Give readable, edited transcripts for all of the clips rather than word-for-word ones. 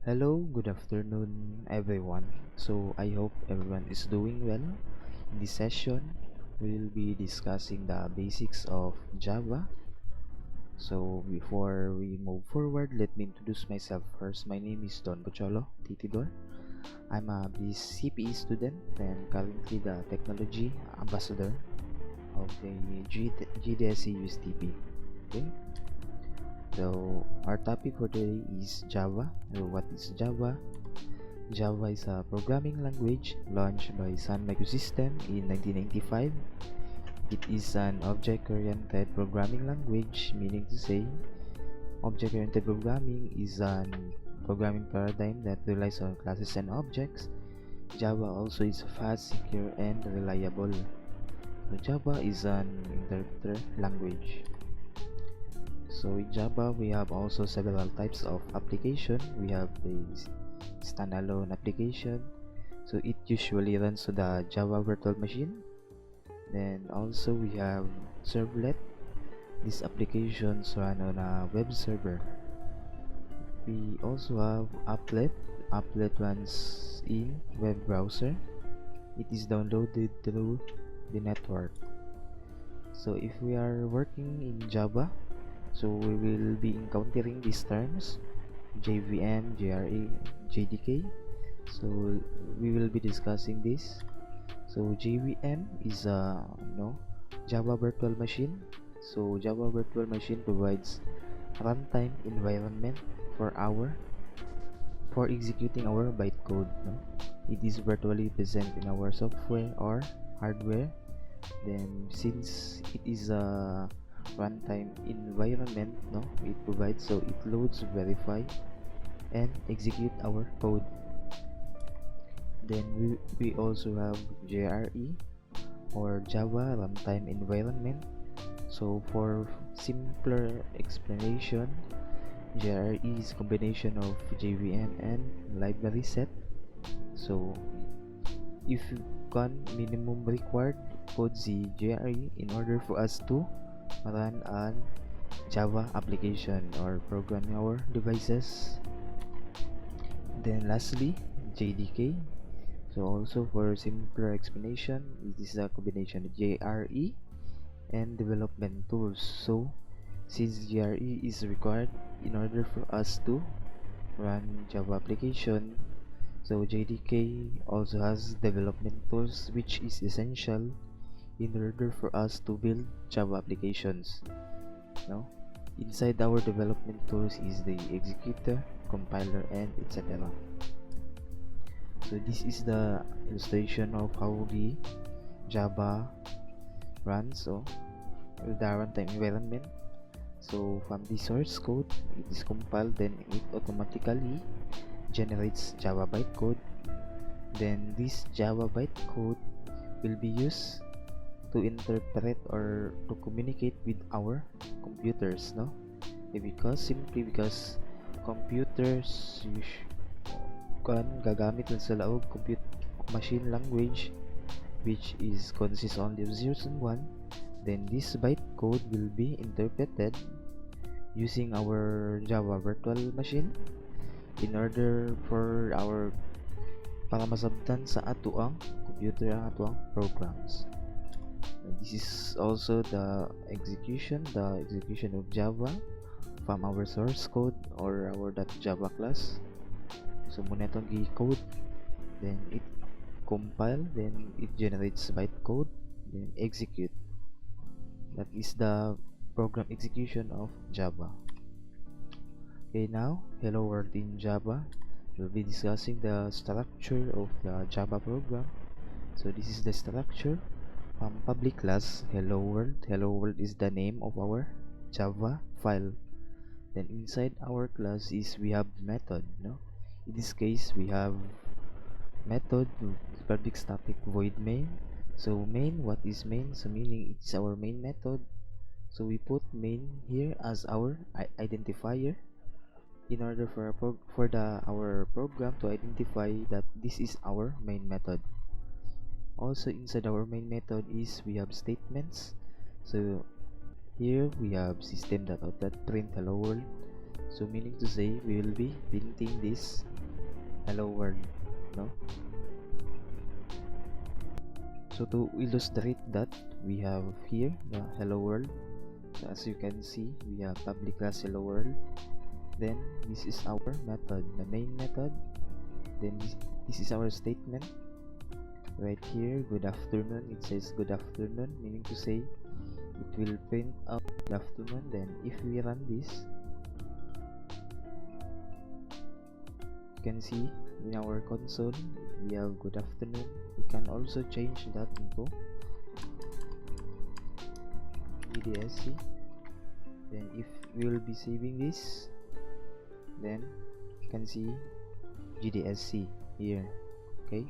Hello, good afternoon, everyone. So, I hope everyone is doing well. In this session, we'll be discussing the basics of Java. So, before we move forward, let me introduce myself first. My name is Pochulo, Tidor. I'm a CPE student and currently the technology ambassador of the GDSC USTP. Okay, so our topic for today is Java. So, what is Java? Java is a programming language launched by Sun Microsystem in 1995. It is an object-oriented programming language, meaning to say, object-oriented programming is an programming paradigm that relies on classes and objects. Java also is fast, secure, and reliable. So Java is an interpreter language. So in Java, we have also several types of application. We have the standalone application, so it usually runs to the Java virtual machine. Then also we have servlet. These applications run on a web server. We also have applet. Applet runs in web browser. It is downloaded through the network. So if we are working in Java, so we will be encountering these terms: JVM, JRE, JDK. So we will be discussing this. So JVM is a Java virtual machine. So Java virtual machine provides runtime environment for executing our bytecode. It is virtually present in our software or hardware. Then since it is a runtime environment, it provides, so it loads, verify, and execute our code. Then we also have JRE, or Java Runtime Environment. So for simpler explanation, JRE is a combination of JVM and library set. So if you can minimum required code the JRE in order for us to run an Java application or program our devices. Then lastly, JDK. So also for simpler explanation, it is a combination of JRE and development tools. So since JRE is required in order for us to run Java application, so JDK also has development tools, which is essential in order for us to build Java applications. Now, inside our development tools is the executor, compiler, and etc. So this is the illustration of how the Java runs, so the runtime environment. So from the source code, it is compiled, then it automatically generates Java bytecode. Then this Java bytecode will be used to interpret or to communicate with our computers, because computers gagamit lang sa laog machine language, which is consists only of zeros and one. Then this bytecode will be interpreted using our Java virtual machine in order for our para masabtan sa atuang computer ang atuang programs. This is also the execution of Java from our source code or our .java class. So muna itong code, then it compile, then it generates bytecode, then execute. That is the program execution of Java. Okay, now hello world in Java. We'll be discussing the structure of the Java program. So this is the structure. Public class hello world. Hello world is the name of our Java file. Then inside our class is we have method. In this case, we have method public static void main. So main, what is main? So meaning it's our main method. So we put main here as our identifier in order for our program to identify that this is our main method. Also inside our main method is we have statements. So here we have system.out.print hello world. So meaning to say we will be printing this hello world, no? So to illustrate that, we have here the hello world. So as you can see, we have public class hello world. Then this is our method, the main method. Then this is our statement. Right here, good afternoon. It says good afternoon, meaning to say it will print out good afternoon. Then if we run this, you can see in our console we have good afternoon. We can also change that into GDSC. Then if we will be saving this, then you can see GDSC here. Okay,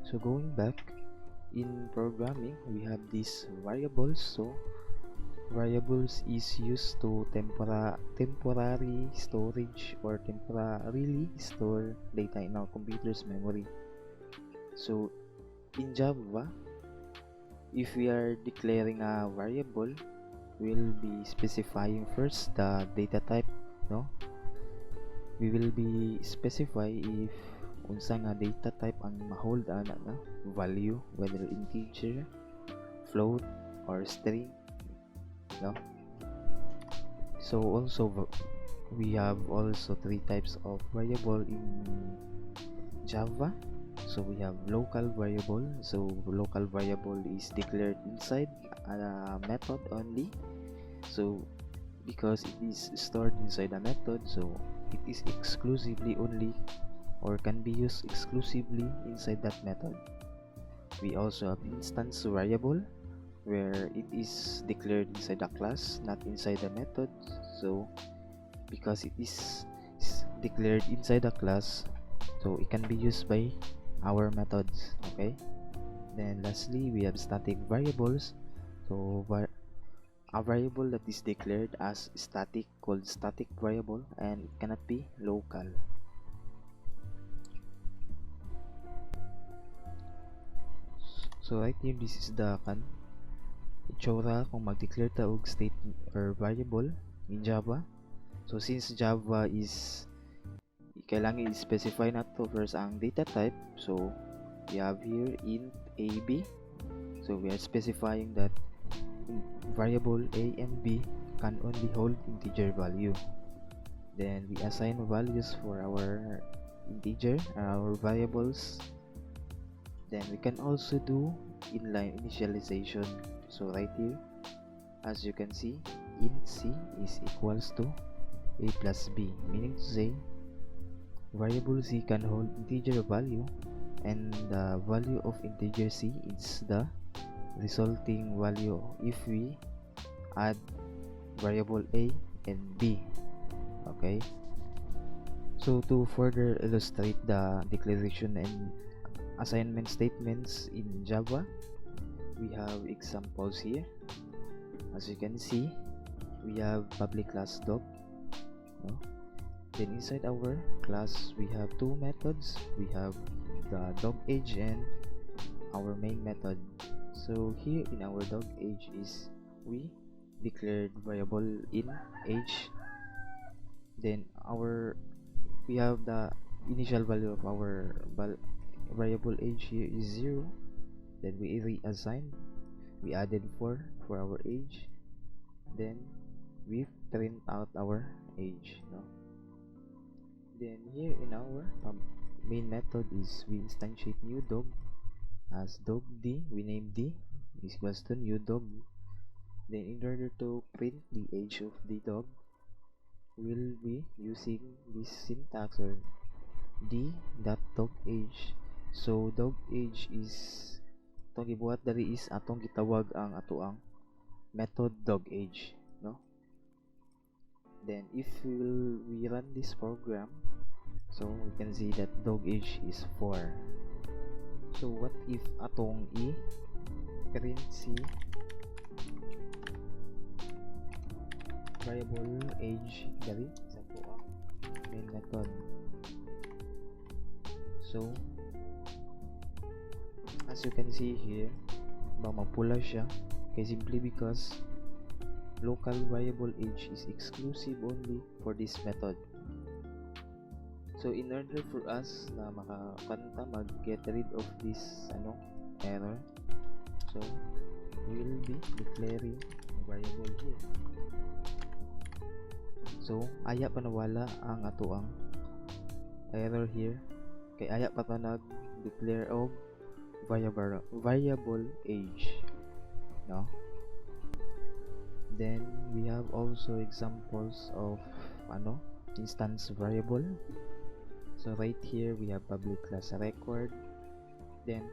so going back, in programming we have these variables. So variables is used to temporary storage or temporarily store data in our computer's memory. So in Java, if we are declaring a variable, we'll be specifying first the data type, no? We will be specify if unsa nga data type ang ma-hold ana na value, whether integer, float, or string, no? So also we have also three types of variable in Java. So we have local variable. So local variable is declared inside a method only. So because it is stored inside a method, so it is exclusively only or can be used exclusively inside that method. We also have instance variable, where it is declared inside a class, not inside a method. So because it is declared inside a class, so it can be used by our methods. Okay, then lastly we have static variables. So a variable that is declared as static called static variable, and it cannot be local. So right here, this is the itsura kung mag-declare ta og statement or variable in Java. So since Java is kailangan i-specify na to first ang data type, so we have here int ab. So we are specifying that variable a and b can only hold integer value. Then we assign values for our integer, our variables. Then we can also do inline initialization. So right here, as you can see, int c is equals to a plus b, meaning to say variable c can hold integer value, and the value of integer c is the resulting value if we add variable a and b. Okay, so to further illustrate the declaration and assignment statements in Java, we have examples here. As you can see, we have public class dog, no? Then inside our class we have two methods. We have the dog age and our main method. So here in our dog age is we declared variable in age. Then we have the initial value of our variable age here is 0. Then we reassign, we added 4 for our age. Then we print out our age, no? Then here in our main method is we instantiate new dog as dog d. We name d is equals to new dog. Then in order to print the age of the dog, we'll be using this syntax or d.dog age. So dog age is itong gibuhat dali is atong gitawag ang atoang method dog age, no? Then if we run this program, so we can see that dog age is 4. So what if atong print si variable age dali sa atoang main method? So as you can see here, magpula siya, kay simply because local variable age is exclusive only for this method. So in order for us na mag-get rid of this error, so we will be declaring a variable here. So aya pa nawala ang ato ang error here, kay aya pa ta nag-declare of variable age, no? Then we have also examples of instance variable. So right here we have public class record. Then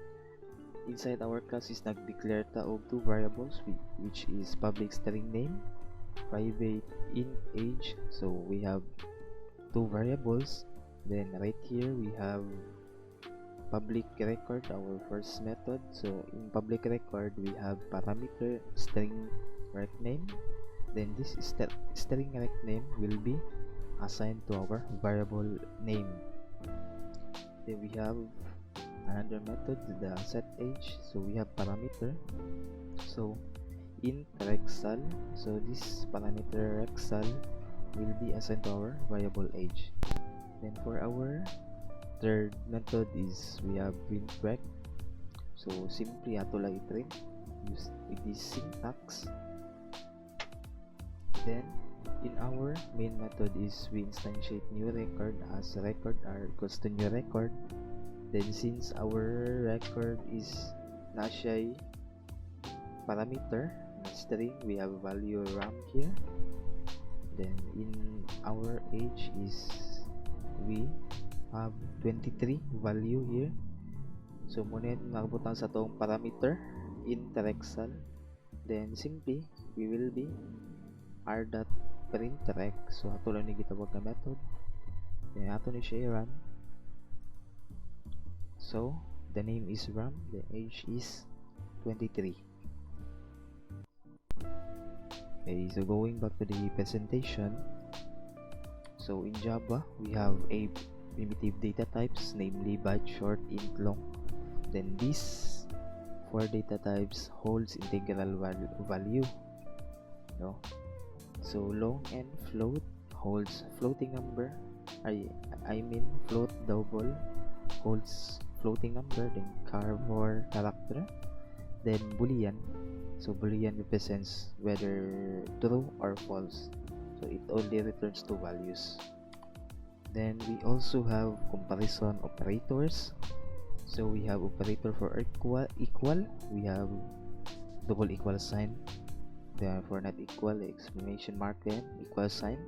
inside our class is nag-declare ta of two variables, which is public string name, private int age. So we have two variables. Then right here we have public record, our first method. So in public record we have parameter string rec name. Then this string rec name will be assigned to our variable name. Then we have another method, the set age. So we have parameter, so int rexal. So this parameter rexal will be assigned to our variable age. Then for our third method is we have print rec. So simply ato lang i-print use with this syntax. Then in our main method is we instantiate new record as record r equals to new record. Then since our record is na siya parameter na string, we have value ram here. Then in our age is we have 23 value here. So muna nakabutang sa tong parameter int rexal. Then simply we will be r.print rec. So ato lang ni gitawag na method. Then ato ni siya run. So the name is ram, the age is 23. Okay, so going back to the presentation. So in Java we have a primitive data types, namely byte, short, int, long. Then these four data types holds integral value, no? So long and float holds floating number. I mean float double holds floating number. Then carver character. Then boolean. So boolean represents whether true or false. So it only returns two values. Then we also have comparison operators. So we have operator for equal. We have double equal sign. Then for not equal, exclamation mark, then equal sign,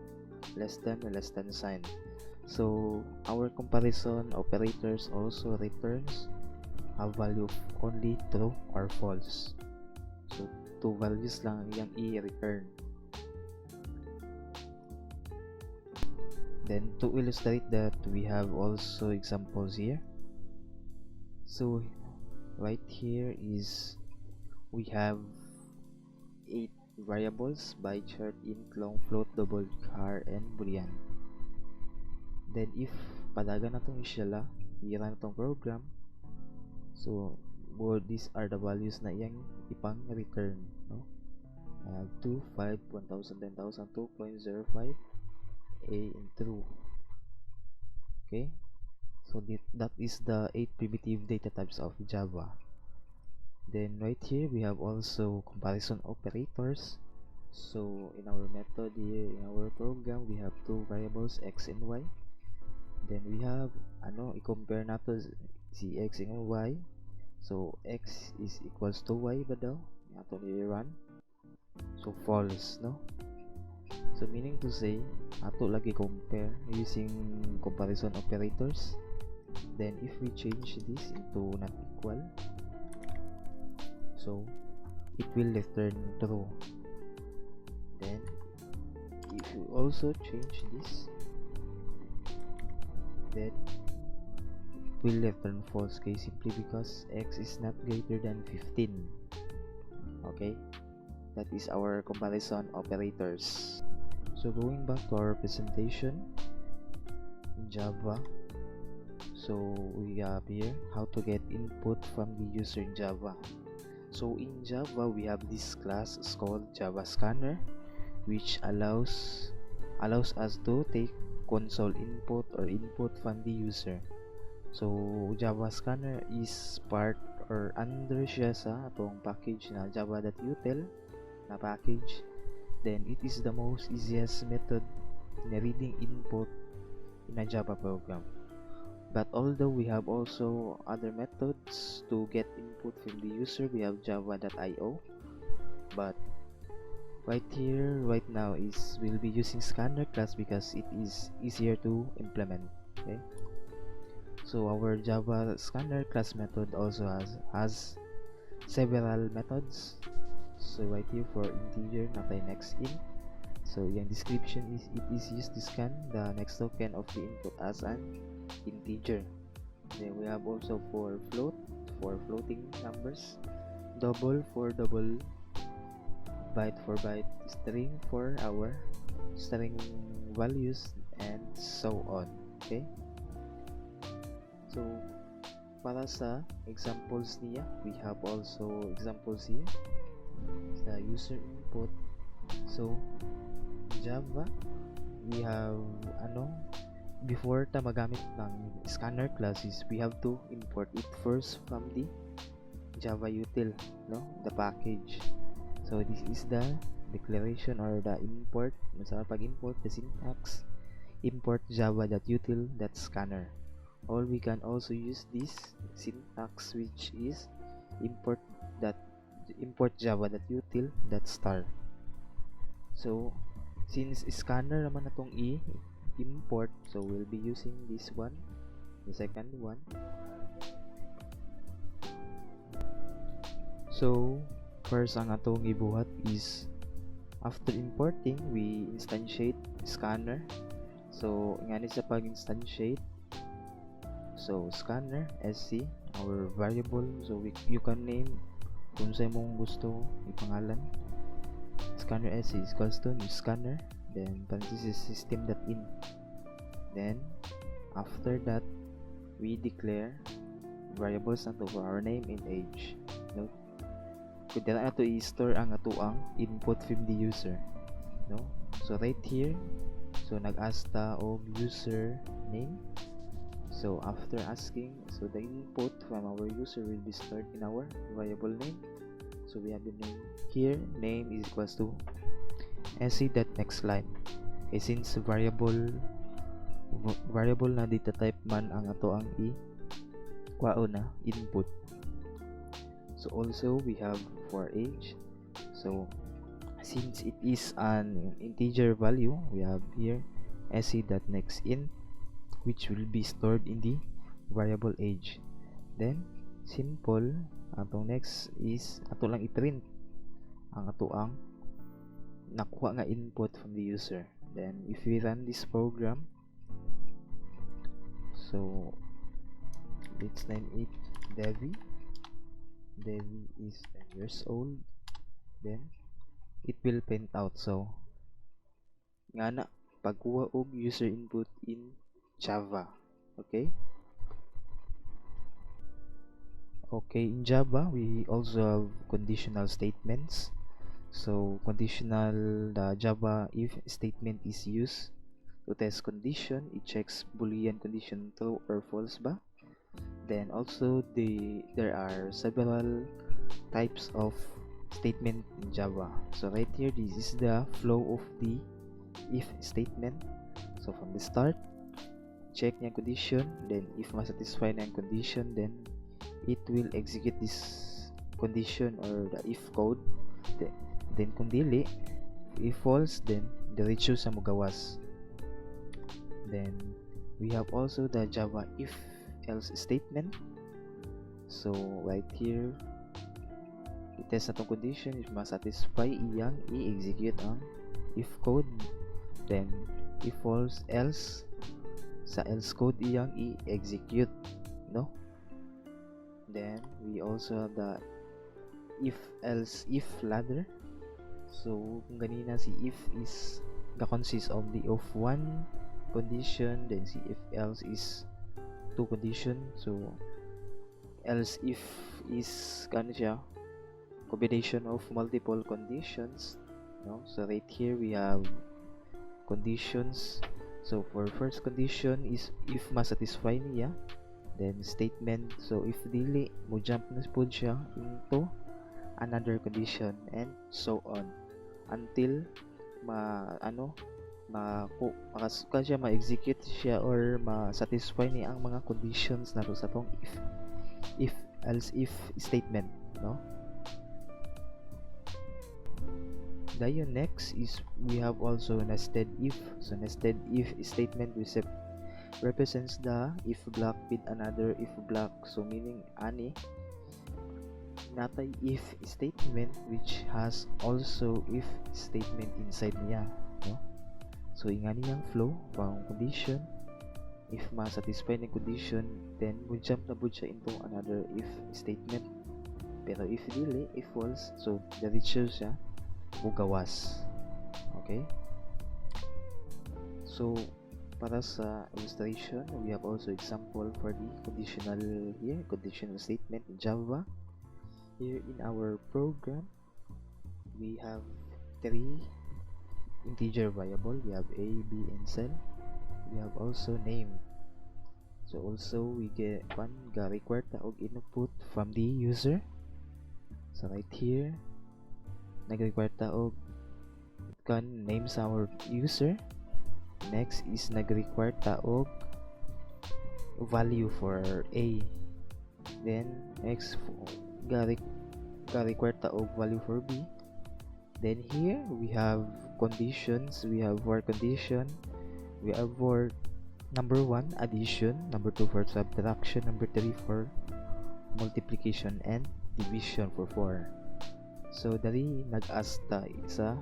less than sign. So our comparison operators also returns a value of only true or false. So two values lang yung i-return. Then to illustrate that, we have also examples here. So right here is we have 8 variables: byte, short, int, long, float, double, char, and boolean. Then if padagan na itong isya i-run itong program, so these are the values na iyang ipang return, no? 2, 5, 1000, 10,000, 2.05, a and true. Okay, so that is the 8 primitive data types of Java. Then right here we have also comparison operators. So in our method here, in our program, we have two variables x and y. Then we have i-compare nato si x and y. So x is equals to y ba daw? Ato ni run. So false, no? So meaning to say, ato lagi compare using comparison operators. Then if we change this into not equal, so it will return true. Then if you also change this, then it will return false, okay, simply because x is not greater than 15. Okay, that is our comparison operators. So going back to our presentation in Java, so we have here how to get input from the user in Java. So in Java we have this class called Java Scanner. which allows us to take console input or input from the user. So Java Scanner is part or under siya sa atong package na java.util na package. Then it is the most easiest method na reading input in a Java program. But although we have also other methods to get input from the user, we have java.io. But right now is we'll be using scanner class because it is easier to implement. Okay. So our Java scanner class method also has several methods. So right here for integer, natin next in. So yung description is it is used to scan the next token of the input as an integer. Then we have also for float for floating numbers, double for double, byte for byte, string for our string values, and so on. Okay. So para sa examples niya, we have also examples here sa user input. So Java, we have before ta magamit ng scanner classes, we have to import it first from the Java util, the package. So this is the declaration or the import. Sa pag-import, the syntax, import java.util.scanner. Or we can also use this syntax, which is import java.util.star. So since scanner naman natong import, so we'll be using this one, the second one. So first ang atong ibuhat is after importing, we instantiate scanner. So ngani sa pag-instantiate, so scanner sc our variable, so you can name kung sa imong gusto ipangalan. Scanner sc is equals to new scanner, then parenthesis system.in. Then after that, we declare variables nato for our name and age. No, kundi na nato i-store ang atuang input from the user. No, so right here, so nag-ask ta og user name. So after asking, so the input from our user will be stored in our variable name. So we have the name here, name is equals to sc.next line. Okay, since variable na data type man ang ato ang kwao na input. So also we have for age. So since it is an integer value, we have here sc.nextInt, which will be stored in the variable age. Then simple, atong next is ato lang i-print ang ato ang nakuha nga input from the user. Then if we run this program, so let's name it Devi is 10 years old. Then it will print out. So nga na pagkuha og user input in Java. Okay, in Java we also have conditional statements. So the Java if statement is used to test condition. It checks Boolean condition true or false ba. Then also there are several types of statement in Java. So right here, this is the flow of the if statement. So from the start, check yung condition, then if masatisfy na yung condition, then it will execute this condition or the if code. Then kung dili, if false, then diretso sa mugawas. Then we have also the Java if else statement. So right here, i-test natong condition, if masatisfy iyang i-execute ang if code. Then if false, else, sa else code iyang i-execute, no? Then we also have the if else if ladder. So kung ganina si if is consist of the of one condition, then si if else is two condition. So else if is siya combination of multiple conditions. no? So right here we have conditions. So for first condition is if ma-satisfy niya, then statement. So if dili mo jump na pod siya into another condition and so on until makasuka siya, ma-execute siya or ma-satisfy ni ang mga conditions nato sa tong if else if statement, no? Dayon next is we have also nested if. So nested if statement represents the if block with another if block. So meaning ani natay if statement which has also if statement inside niya, no? So ingani yang flow from condition, if ma-satisfy ni condition, then mo jump na bud siya into another if statement. Pero if dili, if false, so diretso siya gawas. Okay? So para sa illustration, we have also example for the conditional statement in Java. Here in our program, we have three integer variable. We have a, b, and c. We have also name. So also we get one required ta og input from the user. So right here, nag-require ta og name sa our user. Next is nag-require ta og value for a. Then next require ta og value for b. Then here we have conditions. We have for condition. We have for number 1 addition, number 2 for subtraction, number 3 for multiplication and division for 4. So dali nag-ask ta sa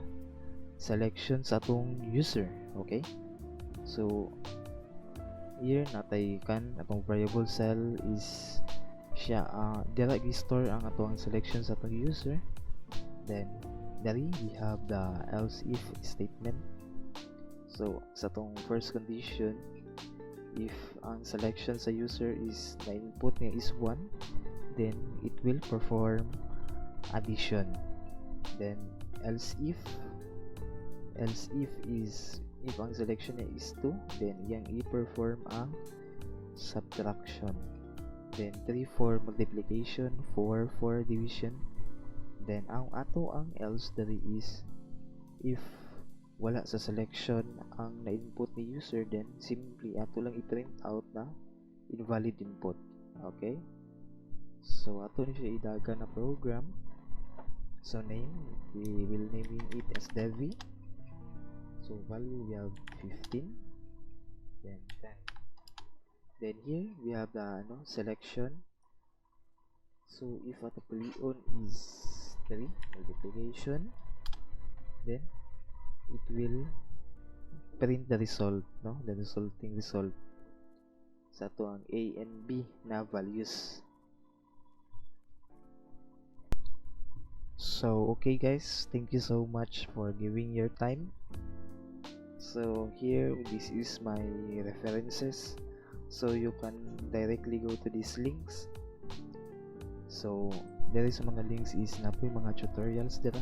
selection sa atong user. Okay, so here natay atong variable cell is siya dira gi-store ang atong selection sa atong user. Then dali we have the else if statement. So sa atong first condition, if ang selection sa user is na input niya is 1, then it will perform addition. Then else if is if ang selection niya is 2, then yang i-perform ang subtraction. Then 3 for multiplication, 4 for division. Then ang else dali is if wala sa selection ang na-input ni user, then simply ato lang i-print out na invalid input. Okay, so ato ni siya idaga na program. So name, we will naming it as Devi. So value we have 15, then 10. Then here we have the selection. So if ato pilion is 3 multiplication, then it will print the result, the resulting result sa ato ang a and b na values. So okay guys, thank you so much for giving your time. So here, this is my references, so you can directly go to these links. So there is mga links is na po mga tutorials dira.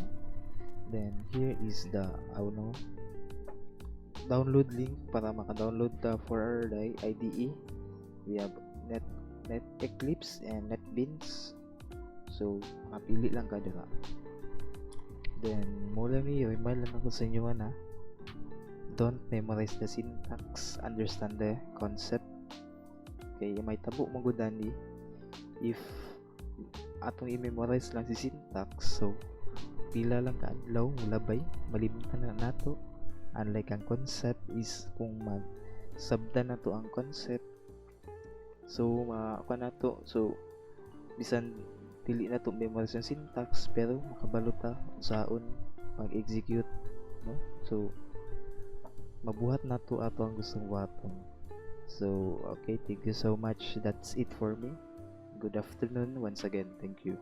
Then here is the download link para maka-download ta for our IDE. We have Net Eclipse and NetBeans. So mapili lang ka dira. Then mula ni remind lang ako sa inyo na don't memorize the syntax, understand the concept. Okay, may tabo magudani if atong i-memorize lang si syntax, so pila lang ka adlaw mulabay malimtan na nato. Unlike ang concept is kung sabdan nato ang concept, so nato, so bisan dili nato memorize ang syntax pero makabalo ta saon mag-execute, no? So mabuhat nato ato ang gustong buhaton. So okay, thank you so much. That's it for me. Good afternoon once again. Thank you.